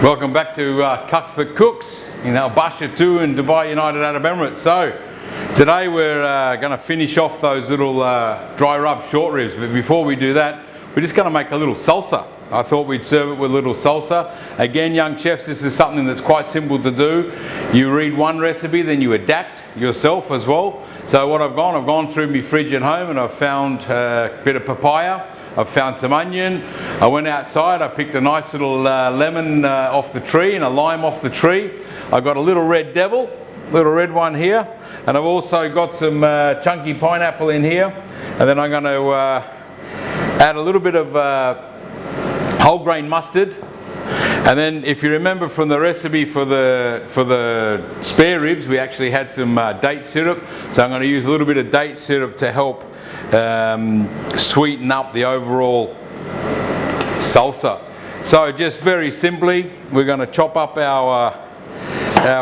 Welcome back to Cuthbert Cooks in Al Basha 2 in Dubai United Arab Emirates. So today we're going to finish off those little dry rub short ribs, but before we do that we're just going to make a little salsa. I thought we'd serve it with a little salsa. Again, young chefs, this is something that's quite simple to do. You read one recipe, then you adapt yourself as well. So what I've gone through my fridge at home and I've found a bit of papaya. I've found some onion. I went outside, I picked a nice little lemon off the tree and a lime off the tree. I've got a little red devil, little red one here, and I've also got some chunky pineapple in here. And then I'm going to add a little bit of whole grain mustard. And then if you remember from the recipe for the spare ribs, we actually had some date syrup. So I'm going to use a little bit of date syrup to help sweeten up the overall salsa. So just very simply, we're going to chop up our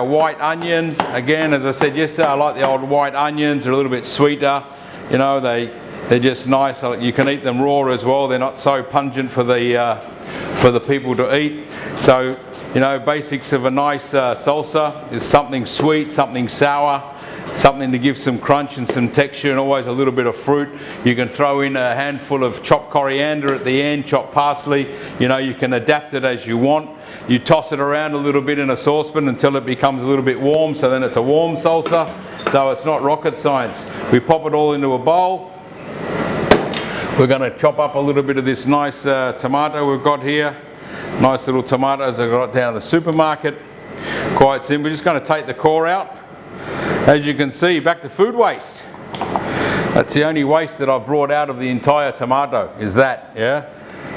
white onion. Again, as I said yesterday, I like the old white onions. They're a little bit sweeter. You know, they're just nice. You can eat them raw as well. They're not so pungent for the people to eat. So, you know, basics of a nice salsa is something sweet, something sour, something to give some crunch and some texture, and always a little bit of fruit. You can throw in a handful of chopped coriander at the end, chopped parsley. You know, you can adapt it as you want. You toss it around a little bit in a saucepan until it becomes a little bit warm, so then it's a warm salsa. So it's not rocket science. We pop it all into a bowl. We're going to chop up a little bit of this nice tomato we've got here. Nice little tomatoes I got down at the supermarket. Quite simple. We're just going to take the core out. As you can see, back to food waste. That's the only waste that I've brought out of the entire tomato, is that, yeah?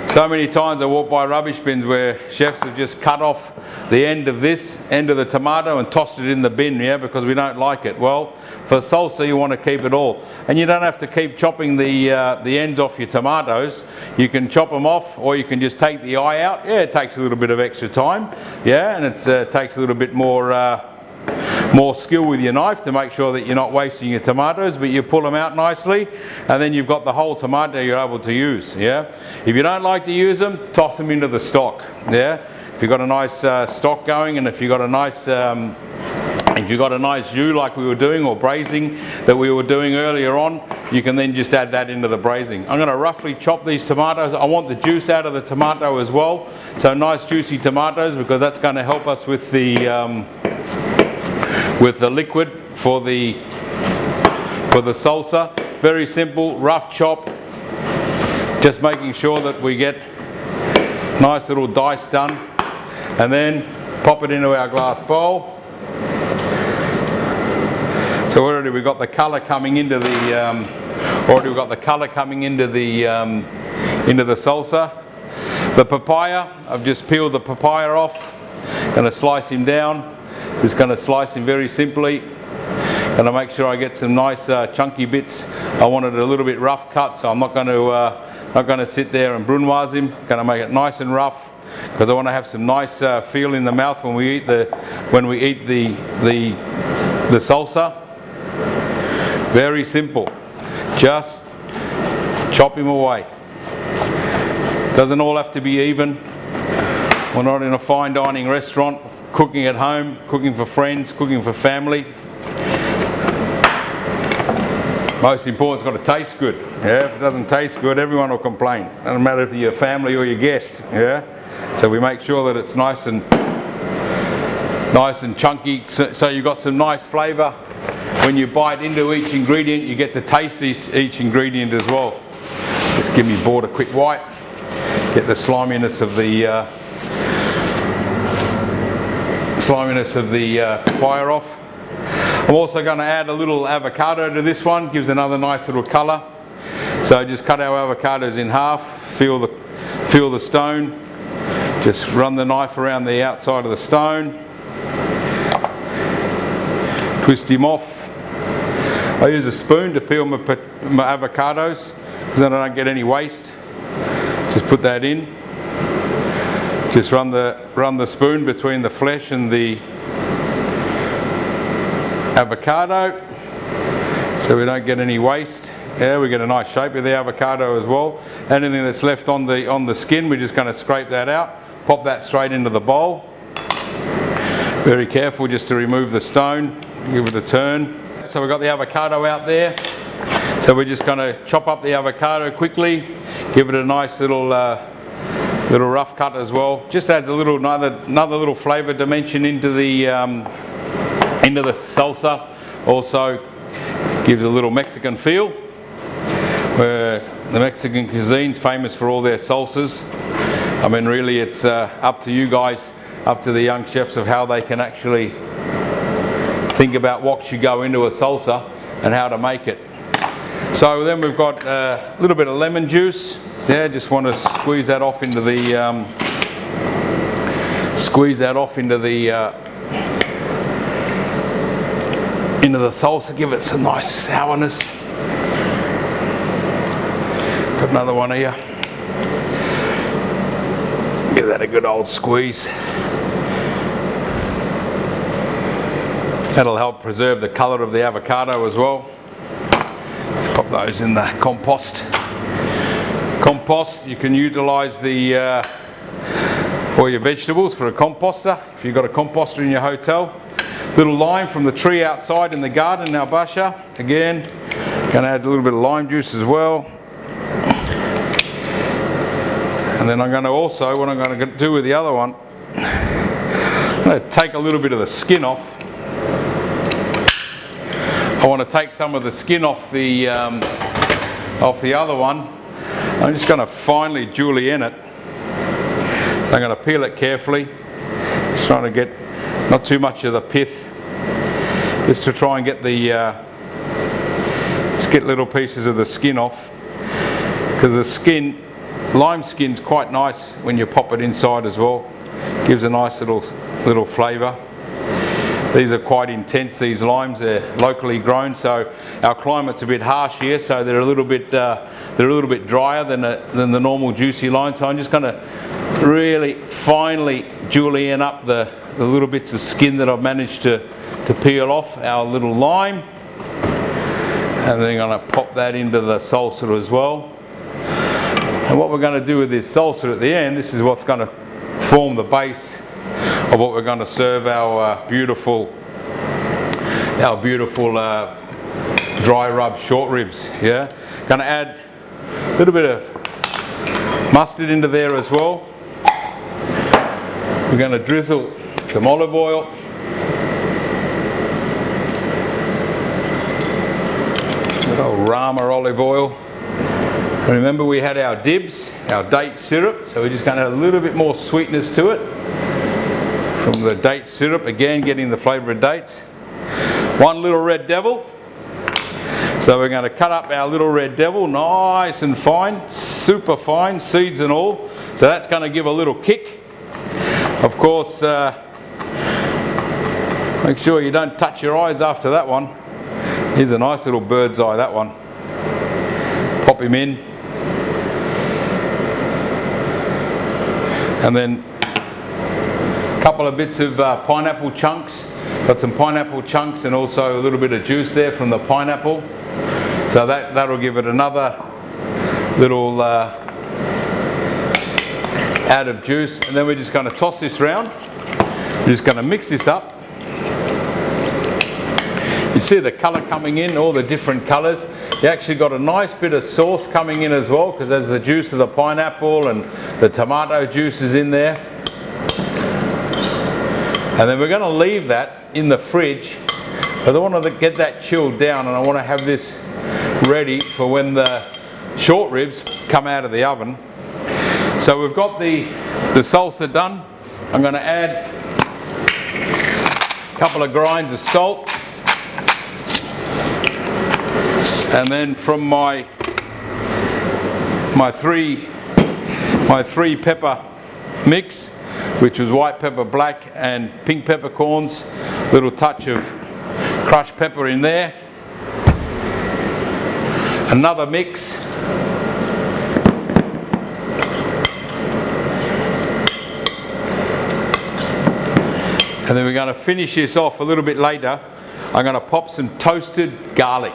So many times I walk by rubbish bins where chefs have just cut off the end of the tomato and tossed it in the bin, yeah, because we don't like it. Well, for salsa you want to keep it all. And you don't have to keep chopping the ends off your tomatoes. You can chop them off, or you can just take the eye out. Yeah, it takes a little bit of extra time, yeah, and it takes a little bit more skill with your knife to make sure that you're not wasting your tomatoes, but you pull them out nicely and then you've got the whole tomato you're able to use, yeah. If you don't like to use them, toss them into the stock, yeah. If you've got a nice stock going, and if you've got a nice jus like we were doing, or braising that we were doing earlier on, you can then just add that into the braising. I'm going to roughly chop these tomatoes. I want the juice out of the tomato as well, so nice juicy tomatoes, because that's going to help us with the liquid for the salsa. Very simple, rough chop, just making sure that we get nice little dice done, and then pop it into our glass bowl. So already we've got the colour coming into the salsa. The papaya, I've just peeled the papaya off. Going to slice him down. Just going to slice him very simply. Going to make sure I get some nice chunky bits. I wanted a little bit rough cut, so I'm not going to sit there and brunoise him. Going to make it nice and rough, because I want to have some nice feel in the mouth when we eat the salsa. Very simple. Just chop him away. Doesn't all have to be even. We're not in a fine dining restaurant. Cooking at home, cooking for friends, cooking for family. Most important, it's got to taste good. Yeah, if it doesn't taste good, everyone will complain. Doesn't matter if you're your family or your guest. Yeah, so we make sure that it's nice and chunky. So you've got some nice flavour. When you bite into each ingredient, you get to taste each ingredient as well. Just give me board a quick wipe. Get the sliminess of the papaya off. I'm also going to add a little avocado to this one. Gives another nice little colour. So just cut our avocados in half. Feel the stone. Just run the knife around the outside of the stone. Twist him off. I use a spoon to peel my avocados, because then I don't get any waste. Just put that in. Just run the spoon between the flesh and the avocado, so we don't get any waste. Yeah, we get a nice shape of the avocado as well. Anything that's left on the skin, we're just going to scrape that out. pop that straight into the bowl. Very careful just to remove the stone, give it a turn. So we've got the avocado out there. So we're just going to chop up the avocado quickly, give it a nice little rough cut as well. Just adds a little another little flavour dimension into the salsa. Also gives a little Mexican feel, where the Mexican cuisine's famous for all their salsas. I mean, really, it's up to you guys, up to the young chefs, of how they can actually think about what should go into a salsa and how to make it. So then we've got a little bit of lemon juice. Yeah, just want to squeeze that off into the salsa. Give it some nice sourness. Got another one here. Give that a good old squeeze. That'll help preserve the colour of the avocado as well. Just pop those in the compost. Compost, you can utilise all your vegetables for a composter if you've got a composter in your hotel. Little lime from the tree outside in the garden in our basha. Again, going to add a little bit of lime juice as well. And then I'm going to also, what I'm going to do with the other one, I'm going to take a little bit of the skin off. I want to take some of the skin off the other one. I'm just going to finely julienne it. So I'm going to peel it carefully, just trying to get not too much of the pith, just to try and get just get little pieces of the skin off, because the skin, lime skin's quite nice when you pop it inside as well. Gives a nice little flavour. These are quite intense, these limes. They're locally grown, so our climate's a bit harsh here, so they're a little bit drier than the normal juicy lime. So I'm just going to really finely julienne up the little bits of skin that I've managed to peel off our little lime, and then I'm going to pop that into the salsa as well. And what we're going to do with this salsa at the end, this is what's going to form the base of what we're going to serve our beautiful dry rub short ribs. Yeah, going to add a little bit of mustard into there as well. We're going to drizzle some olive oil. Good old Rama olive oil. And remember, we had our dibs, our date syrup, so we're just going to add a little bit more sweetness to it from the date syrup, again getting the flavour of dates. One little red devil. So we're going to cut up our little red devil nice and fine, super fine, seeds and all. So that's going to give a little kick. Of course, make sure you don't touch your eyes after that one. Here's a nice little bird's eye, that one. Pop him in. And then a couple of bits of pineapple chunks. Got some pineapple chunks and also a little bit of juice there from the pineapple. So that'll give it another little add of juice. And then we're just going to toss this round. We're just going to mix this up. You see the colour coming in, all the different colours. You actually got a nice bit of sauce coming in as well, because there's the juice of the pineapple and the tomato juice is in there. And then we're going to leave that in the fridge. I don't want to get that chilled down, and I want to have this ready for when the short ribs come out of the oven. So we've got the salsa done. I'm going to add a couple of grinds of salt. And then from my three pepper mix, which was white pepper, black and pink peppercorns, little touch of crushed pepper in there. Another mix. And then we're going to finish this off a little bit later. I'm going to pop some toasted garlic.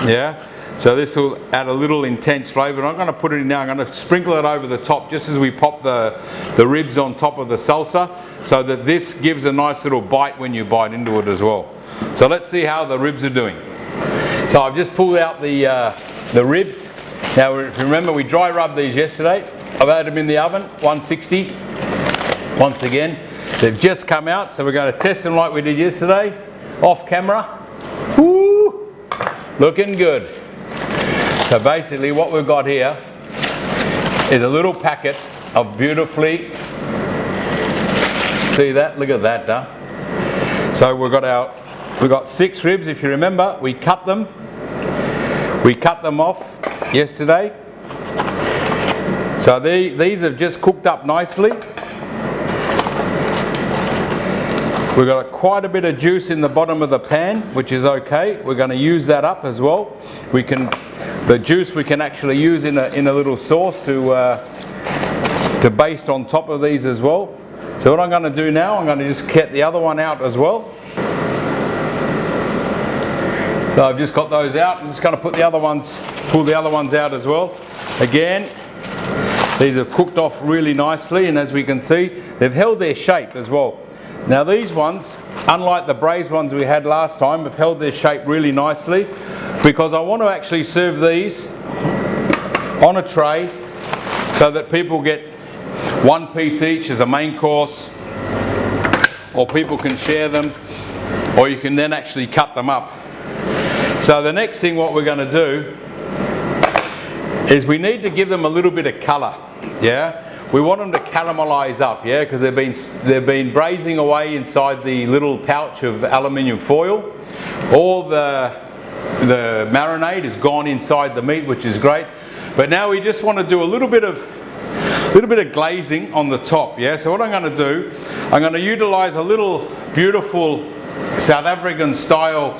Yeah, so this will add a little intense flavour. I'm going to put it in now. I'm going to sprinkle it over the top just as we pop the ribs on top of the salsa, so that this gives a nice little bite when you bite into it as well. So let's see how the ribs are doing. So I've just pulled out the ribs. Now remember, we dry rubbed these yesterday. I've had them in the oven, 160. Once again, they've just come out, so we're going to test them like we did yesterday, off camera. Woo! Looking good. So basically what we've got here is a little packet of beautifully, see that? Look at that, huh? So we've got 6 ribs. If you remember, we cut them off yesterday. So these have just cooked up nicely. We've got quite a bit of juice in the bottom of the pan, which is okay. We're going to use that up as well. The juice we can actually use in a little sauce to baste on top of these as well. So what I'm going to do now, I'm going to just get the other one out as well. So I've just got those out. I'm just going to pull the other ones out as well. Again, these have cooked off really nicely, and as we can see, they've held their shape as well. Now these ones, unlike the braised ones we had last time, have held their shape really nicely, because I want to actually serve these on a tray so that people get 1 piece each as a main course, or people can share them, or you can then actually cut them up. So the next thing what we're going to do is we need to give them a little bit of colour. Yeah, we want them to caramelize up, yeah, because they've been braising away inside the little pouch of aluminium foil. All the marinade has gone inside the meat, which is great. But now we just want to do a little bit of glazing on the top, yeah. So what I'm going to do, I'm going to utilize a little beautiful South African style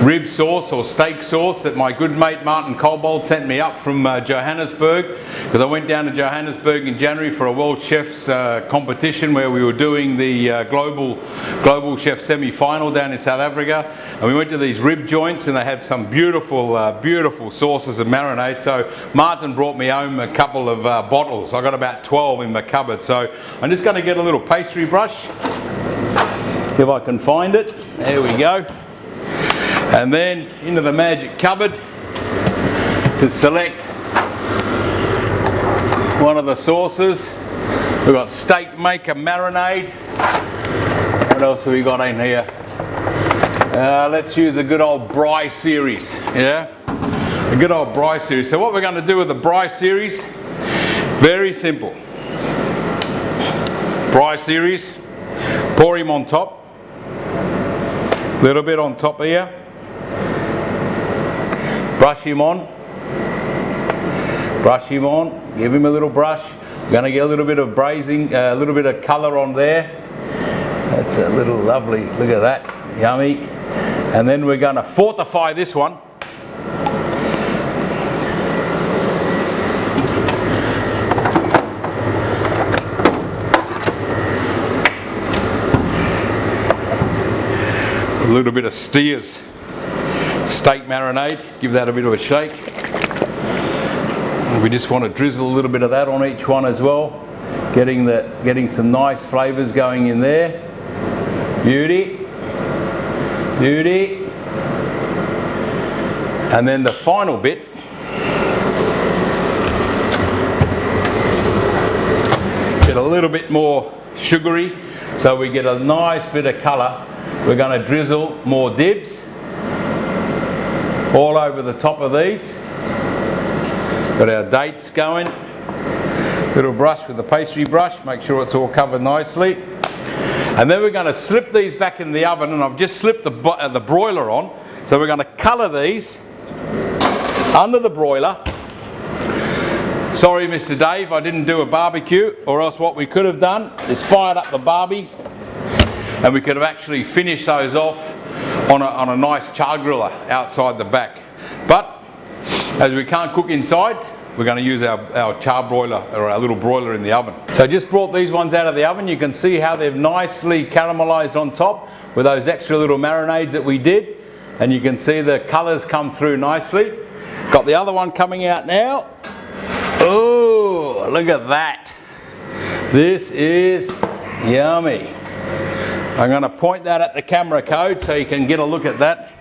rib sauce or steak sauce that my good mate Martin Colbold sent me up from Johannesburg, because I went down to Johannesburg in January for a World Chefs competition where we were doing the global chef semi-final down in South Africa, and we went to these rib joints and they had some beautiful sauces and marinade. So Martin brought me home a couple of bottles. I got about 12 in my cupboard. So I'm just going to get a little pastry brush if I can find it. There we go. And then into the magic cupboard to select one of the sauces. We've got steak maker marinade. What else have we got in here? Let's use a good old Bry series. Yeah, a good old Bry series. So what we're going to do with the Bry series, very simple. Bry series, pour him on top. A little bit on top here. Brush him on, give him a little brush. We're going to get a little bit of braising, a little bit of colour on there. That's a little lovely, look at that, yummy. And then we're going to fortify this one. A little bit of Steers steak marinade, give that a bit of a shake. We just want to drizzle a little bit of that on each one as well, getting some nice flavours going in there. Beauty. And then the final bit, get a little bit more sugary so we get a nice bit of colour. We're going to drizzle more dibs all over the top of these. Got our dates going. Little brush with the pastry brush, make sure it's all covered nicely. And then we're going to slip these back in the oven, and I've just slipped the broiler on. So we're going to colour these under the broiler. Sorry, Mr. Dave, I didn't do a barbecue, or else what we could have done is fired up the barbie, and we could have actually finished those off on a nice char griller outside the back. But as we can't cook inside, we're going to use our char broiler, or our little broiler in the oven. So I just brought these ones out of the oven. You can see how they've nicely caramelized on top with those extra little marinades that we did. and you can see the colours come through nicely. Got the other one coming out now. Oh, look at that. This is yummy. I'm going to point that at the camera code so you can get a look at that.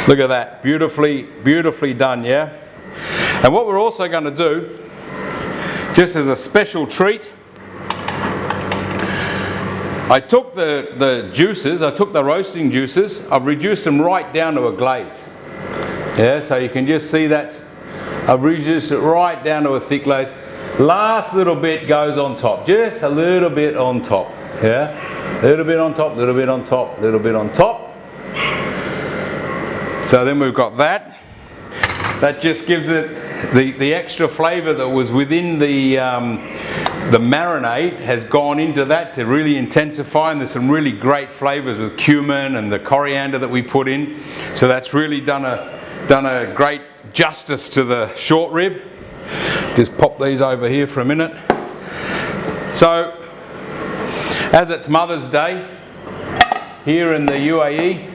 Look at that, beautifully done, yeah? And what we're also going to do, just as a special treat, I took the juices, I took the roasting juices, I've reduced them right down to a glaze. Yeah, so you can just see that I've reduced it right down to a thick glaze. Last little bit goes on top, just a little bit on top. Yeah, a little bit on top, little bit on top, little bit on top. So then we've got that. That just gives it the extra flavour that was within the marinade has gone into that to really intensify, and there's some really great flavours with cumin and the coriander that we put in. So that's really done a great justice to the short rib. Just pop these over here for a minute. So, as it's Mother's Day here in the UAE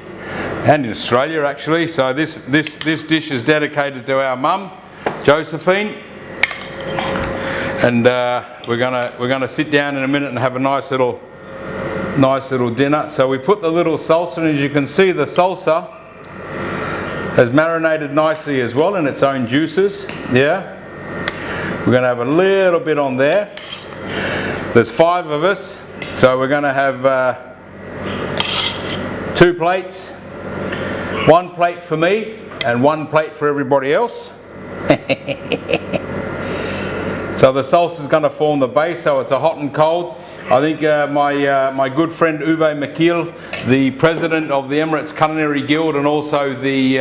and in Australia actually, so this dish is dedicated to our mum, Josephine, and we're gonna sit down in a minute and have a nice little dinner. So we put the little salsa, and as you can see, the salsa has marinated nicely as well in its own juices. Yeah, we're going to have a little bit on there. There's 5 of us, so we're going to have 2 plates. 1 plate for me and 1 plate for everybody else. So the salsa is going to form the base, so it's a hot and cold. I think my good friend Uwe Makil, the president of the Emirates Culinary Guild, and also the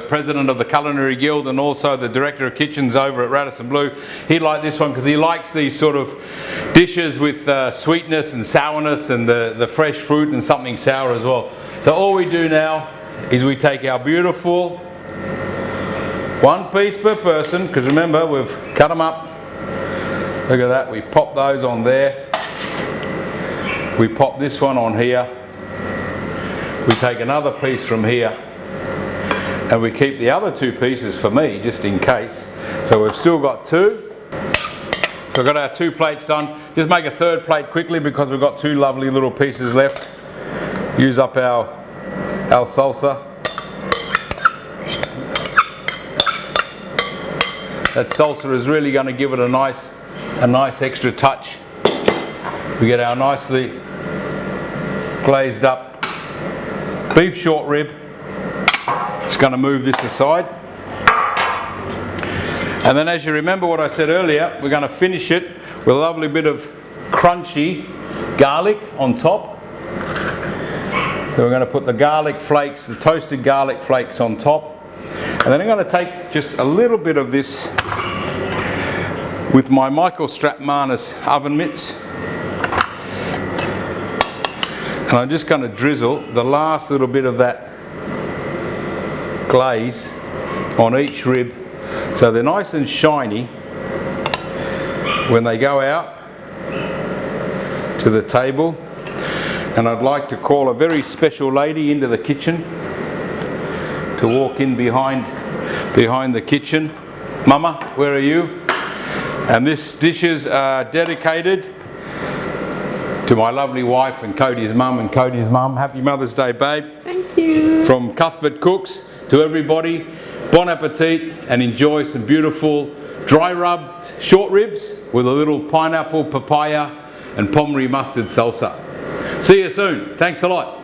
president of the Culinary Guild, and also the director of kitchens over at Radisson Blu, he liked this one because he likes these sort of dishes with sweetness and sourness and the fresh fruit and something sour as well. So all we do now is we take our beautiful 1 piece per person, because remember we've cut them up. Look at that, we pop those on there. We pop this one on here. We take another piece from here, and we keep the other 2 pieces for me just in case. So we've still got 2. So we've got our 2 plates done. Just make a 3rd plate quickly because we've got 2 lovely little pieces left. Use up our salsa. That salsa is really going to give it a nice extra touch. We get our nicely glazed up beef short rib. Just going to move this aside. And then, as you remember what I said earlier, we're going to finish it with a lovely bit of crunchy garlic on top. So we're going to put the garlic flakes, the toasted garlic flakes on top. And then I'm going to take just a little bit of this with my Michael Strapmanis oven mitts, and I'm just going to drizzle the last little bit of that glaze on each rib so they're nice and shiny when they go out to the table. And I'd like to call a very special lady into the kitchen to walk in behind the kitchen. Mama, where are you? And this dishes are dedicated to my lovely wife and Cody's mum. And Cody's mum, happy Mother's Day, babe. Thank you. From Cuthbert Cooks to everybody, bon appetit, and enjoy some beautiful dry rubbed short ribs with a little pineapple, papaya and pommery mustard salsa. See you soon. Thanks a lot.